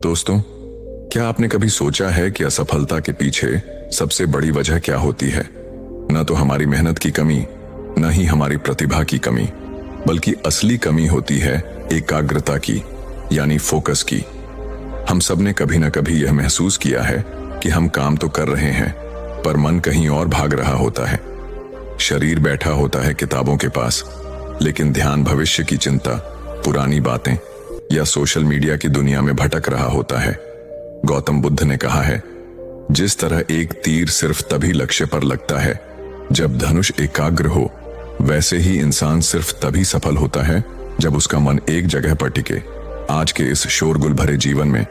दोस्तों, क्या आपने कभी सोचा है कि असफलता के पीछे सबसे बड़ी वजह क्या होती है? न तो हमारी मेहनत की कमी, न ही हमारी प्रतिभा की कमी, बल्कि असली कमी होती है एकाग्रता की, यानी फोकस की। हम सब ने कभी न कभी यह महसूस किया है कि हम काम तो कर रहे हैं, पर मन कहीं और भाग रहा होता है। शरीर बैठा होता है किताबों के पास, लेकिन ध्यान भविष्य की चिंता, पुरानी बातें या सोशल मीडिया की दुनिया में भटक रहा होता है। गौतम बुद्ध ने कहा है, जिस तरह एक तीर सिर्फ तभी लक्ष्य पर लगता है जब धनुष एकाग्र हो, वैसे ही इंसान सिर्फ तभी सफल होता है जब उसका मन एक जगह पर टिके। आज के इस शोरगुल भरे जीवन में,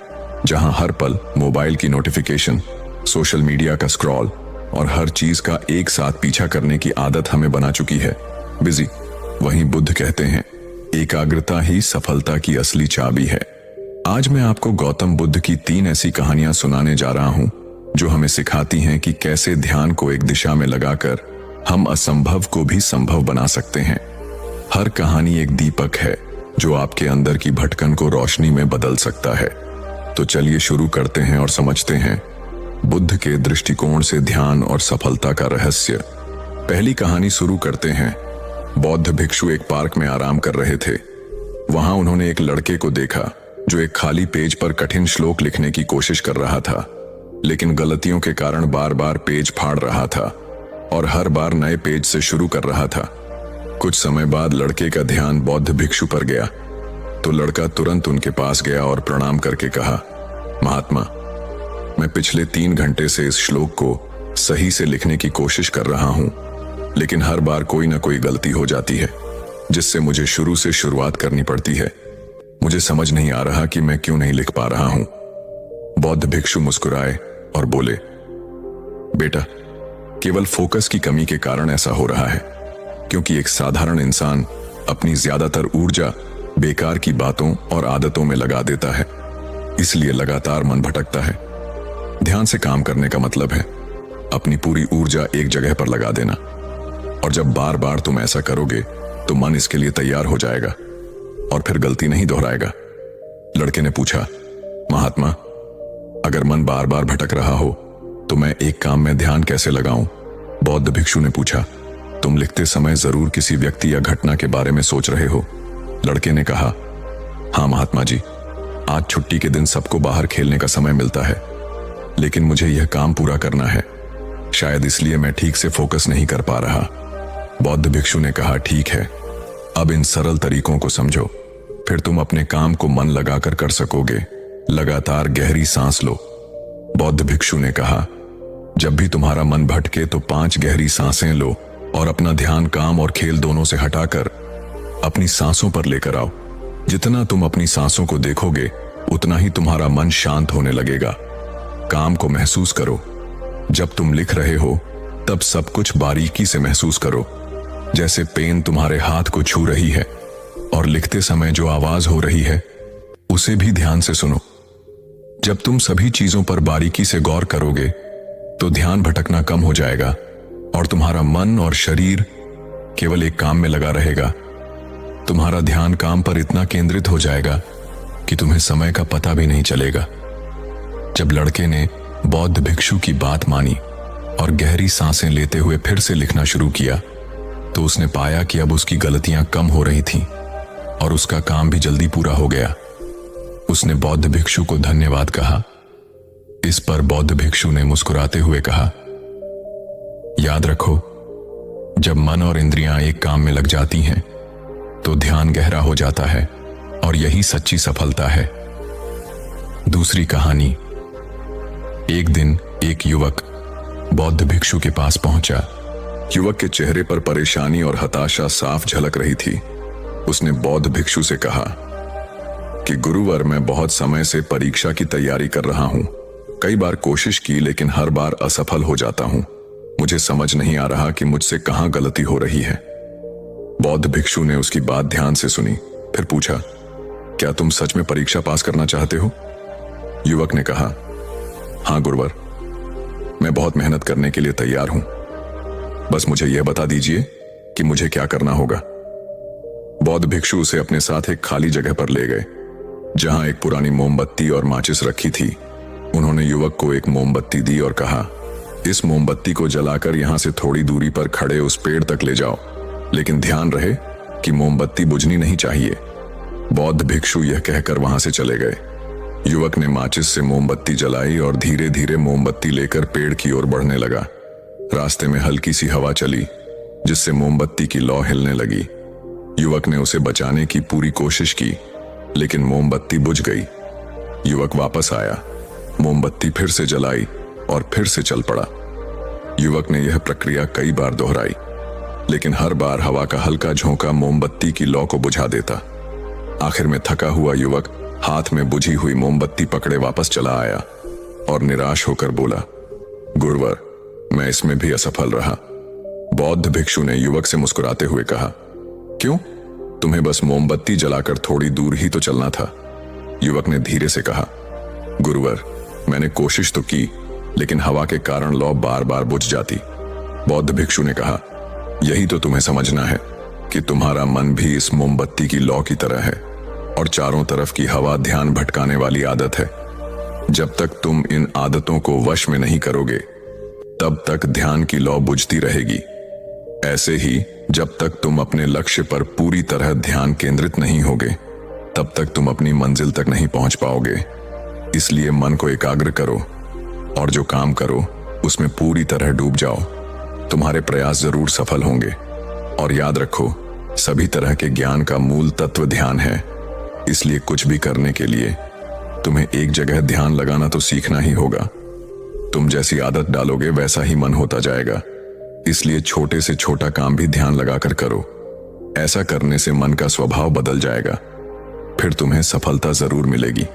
जहां हर पल मोबाइल की नोटिफिकेशन, सोशल मीडिया का स्क्रॉल और हर चीज का एक साथ पीछा करने की आदत हमें बना चुकी है, बिजी, वहीं बुद्ध कहते हैं, एकाग्रता ही सफलता की असली चाबी है। आज मैं आपको गौतम बुद्ध की 3 ऐसी कहानियां सुनाने जा रहा हूं जो हमें सिखाती हैं कि कैसे ध्यान को एक दिशा में लगाकर हम असंभव को भी संभव बना सकते हैं। हर कहानी एक दीपक है जो आपके अंदर की भटकन को रोशनी में बदल सकता है। तो चलिए शुरू करते हैं और समझते हैं बुद्ध के दृष्टिकोण से ध्यान और सफलता का रहस्य। पहली कहानी शुरू करते हैं। बौद्ध भिक्षु एक पार्क में आराम कर रहे थे। वहां उन्होंने एक लड़के को देखा जो एक खाली पेज पर कठिन श्लोक लिखने की कोशिश कर रहा था, लेकिन गलतियों के कारण बार बार पेज फाड़ रहा था और हर बार नए पेज से शुरू कर रहा था। कुछ समय बाद लड़के का ध्यान बौद्ध भिक्षु पर गया तो लड़का तुरंत उनके पास गया और प्रणाम करके कहा, महात्मा, मैं पिछले 3 घंटे से इस श्लोक को सही से लिखने की कोशिश कर रहा हूं, लेकिन हर बार कोई ना कोई गलती हो जाती है जिससे मुझे शुरू से शुरुआत करनी पड़ती है। मुझे समझ नहीं आ रहा कि मैं क्यों नहीं लिख पा रहा हूं। बौद्ध भिक्षु मुस्कुराए और बोले, बेटा, केवल फोकस की कमी के कारण ऐसा हो रहा है, क्योंकि एक साधारण इंसान अपनी ज्यादातर ऊर्जा बेकार की बातों और आदतों में लगा देता है, इसलिए लगातार मन भटकता है। ध्यान से काम करने का मतलब है अपनी पूरी ऊर्जा एक जगह पर लगा देना, और जब बार बार तुम ऐसा करोगे तो मन इसके लिए तैयार हो जाएगा और फिर गलती नहीं दोहराएगा। लड़के ने पूछा, महात्मा, अगर मन बार बार भटक रहा हो तो मैं एक काम में ध्यान कैसे लगाऊं? बौद्ध भिक्षु ने पूछा, तुम लिखते समय जरूर किसी व्यक्ति या घटना के बारे में सोच रहे हो। लड़के ने कहा, हाँ महात्मा जी, आज छुट्टी के दिन सबको बाहर खेलने का समय मिलता है, लेकिन मुझे यह काम पूरा करना है, शायद इसलिए मैं ठीक से फोकस नहीं कर पा रहा। बौद्ध भिक्षु ने कहा, ठीक है, अब इन सरल तरीकों को समझो, फिर तुम अपने काम को मन लगाकर कर सकोगे। लगातार गहरी सांस लो। बौद्ध भिक्षु ने कहा, जब भी तुम्हारा मन भटके तो 5 गहरी सांसें लो और अपना ध्यान काम और खेल दोनों से हटाकर अपनी सांसों पर लेकर आओ। जितना तुम अपनी सांसों को देखोगे उतना ही तुम्हारा मन शांत होने लगेगा। काम को महसूस करो। जब तुम लिख रहे हो तब सब कुछ बारीकी से महसूस करो, जैसे पेन तुम्हारे हाथ को छू रही है, और लिखते समय जो आवाज हो रही है उसे भी ध्यान से सुनो। जब तुम सभी चीजों पर बारीकी से गौर करोगे तो ध्यान भटकना कम हो जाएगा और तुम्हारा मन और शरीर केवल एक काम में लगा रहेगा। तुम्हारा ध्यान काम पर इतना केंद्रित हो जाएगा कि तुम्हें समय का पता भी नहीं चलेगा। जब लड़के ने बौद्ध भिक्षु की बात मानी और गहरी सांसें लेते हुए फिर से लिखना शुरू किया तो उसने पाया कि अब उसकी गलतियां कम हो रही थीं और उसका काम भी जल्दी पूरा हो गया। उसने बौद्ध भिक्षु को धन्यवाद कहा। इस पर बौद्ध भिक्षु ने मुस्कुराते हुए कहा, याद रखो, जब मन और इंद्रियां एक काम में लग जाती हैं तो ध्यान गहरा हो जाता है, और यही सच्ची सफलता है। दूसरी कहानी। एक दिन एक युवक बौद्ध भिक्षु के पास पहुंचा। युवक के चेहरे पर परेशानी और हताशा साफ झलक रही थी। उसने बौद्ध भिक्षु से कहा कि गुरुवर, मैं बहुत समय से परीक्षा की तैयारी कर रहा हूं। कई बार कोशिश की लेकिन हर बार असफल हो जाता हूं। मुझे समझ नहीं आ रहा कि मुझसे कहां गलती हो रही है। बौद्ध भिक्षु ने उसकी बात ध्यान से सुनी, फिर पूछा, क्या तुम सच में परीक्षा पास करना चाहते हो? युवक ने कहा, हाँ गुरुवर, मैं बहुत मेहनत करने के लिए तैयार हूं, बस मुझे यह बता दीजिए कि मुझे क्या करना होगा। बौद्ध भिक्षु उसे अपने साथ एक खाली जगह पर ले गए जहां एक पुरानी मोमबत्ती और माचिस रखी थी। उन्होंने युवक को एक मोमबत्ती दी और कहा, इस मोमबत्ती को जलाकर यहां से थोड़ी दूरी पर खड़े उस पेड़ तक ले जाओ, लेकिन ध्यान रहे कि मोमबत्ती बुझनी नहीं चाहिए। बौद्ध भिक्षु यह कहकर वहां से चले गए। युवक ने माचिस से मोमबत्ती जलाई और धीरे धीरे मोमबत्ती लेकर पेड़ की ओर बढ़ने लगा। रास्ते में हल्की सी हवा चली, जिससे मोमबत्ती की लौ हिलने लगी। युवक ने उसे बचाने की पूरी कोशिश की, लेकिन मोमबत्ती बुझ गई। युवक वापस आया, मोमबत्ती फिर से जलाई और फिर से चल पड़ा। युवक ने यह प्रक्रिया कई बार दोहराई, लेकिन हर बार हवा का हल्का झोंका मोमबत्ती की लौ को बुझा देता। आखिर में थका हुआ युवक हाथ में बुझी हुई मोमबत्ती पकड़े वापस चला आया और निराश होकर बोला, गुरुवर, मैं इसमें भी असफल रहा। बौद्ध भिक्षु ने युवक से मुस्कुराते हुए कहा, क्यों? तुम्हें बस मोमबत्ती जलाकर थोड़ी दूर ही तो चलना था। युवक ने धीरे से कहा, गुरुवर, मैंने कोशिश तो की, लेकिन हवा के कारण लौ बार बार बुझ जाती। बौद्ध भिक्षु ने कहा, यही तो तुम्हें समझना है कि तुम्हारा मन भी इस मोमबत्ती की लौ की तरह है और चारों तरफ की हवा ध्यान भटकाने वाली आदत है। जब तक तुम इन आदतों को वश में नहीं करोगे, तब तक ध्यान की लौ बुझती रहेगी। ऐसे ही जब तक तुम अपने लक्ष्य पर पूरी तरह ध्यान केंद्रित नहीं होगे, तब तक तुम अपनी मंजिल तक नहीं पहुंच पाओगे। इसलिए मन को एकाग्र करो और जो काम करो उसमें पूरी तरह डूब जाओ। तुम्हारे प्रयास जरूर सफल होंगे। और याद रखो, सभी तरह के ज्ञान का मूल तत्व ध्यान है। इसलिए कुछ भी करने के लिए तुम्हें एक जगह ध्यान लगाना तो सीखना ही होगा। तुम जैसी आदत डालोगे वैसा ही मन होता जाएगा। इसलिए छोटे से छोटा काम भी ध्यान लगाकर करो। ऐसा करने से मन का स्वभाव बदल जाएगा, फिर तुम्हें सफलता जरूर मिलेगी।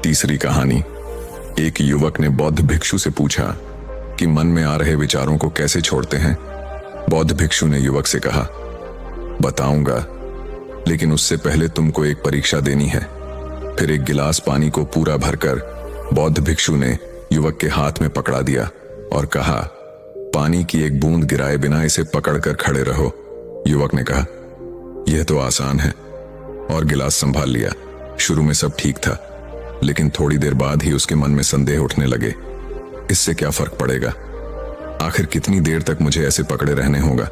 तीसरी कहानी। एक युवक ने बौद्ध भिक्षु से पूछा कि मन में आ रहे विचारों को कैसे छोड़ते हैं। बौद्ध भिक्षु ने युवक से कहा, बताऊंगा, लेकिन उससे पहले तुमको एक परीक्षा देनी है। फिर एक गिलास पानी को पूरा भरकर बौद्ध भिक्षु ने युवक के हाथ में पकड़ा दिया और कहा, पानी की एक बूंद गिराए बिना इसे पकड़कर खड़े रहो। युवक ने कहा, यह तो आसान है, और गिलास संभाल लिया। शुरू में सब ठीक था, लेकिन थोड़ी देर बाद ही उसके मन में संदेह उठने लगे। इससे क्या फर्क पड़ेगा? आखिर कितनी देर तक मुझे ऐसे पकड़े रहने होगा?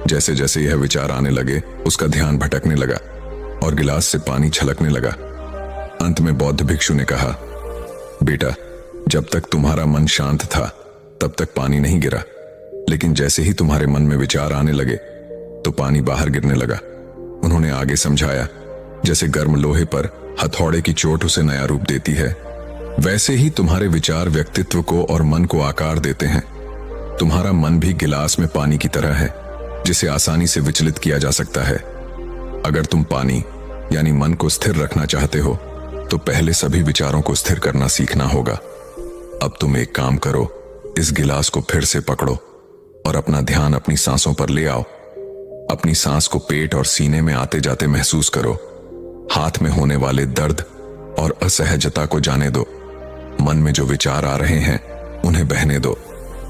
जैसे जैसे यह विचार आने लगे, उसका ध्यान भटकने लगा और गिलास से पानी छलकने लगा। अंत में बौद्ध भिक्षु ने कहा, बेटा, जब तक तुम्हारा मन शांत था तब तक पानी नहीं गिरा, लेकिन जैसे ही तुम्हारे मन में विचार आने लगे तो पानी बाहर गिरने लगा। उन्होंने आगे समझाया, जैसे गर्म लोहे पर हथौड़े की चोट उसे नया रूप देती है, वैसे ही तुम्हारे विचार व्यक्तित्व को और मन को आकार देते हैं। तुम्हारा मन भी गिलास में पानी की तरह है, जिसे आसानी से विचलित किया जा सकता है। अगर तुम पानी यानी मन को स्थिर रखना चाहते हो, तो पहले सभी विचारों को स्थिर करना सीखना होगा। अब तुम एक काम करो, इस गिलास को फिर से पकड़ो और अपना ध्यान अपनी सांसों पर ले आओ। अपनी सांस को पेट और सीने में आते जाते महसूस करो। हाथ में होने वाले दर्द और असहजता को जाने दो। मन में जो विचार आ रहे हैं उन्हें बहने दो।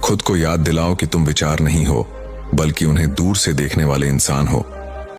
खुद को याद दिलाओ कि तुम विचार नहीं हो, बल्कि उन्हें दूर से देखने वाले इंसान हो।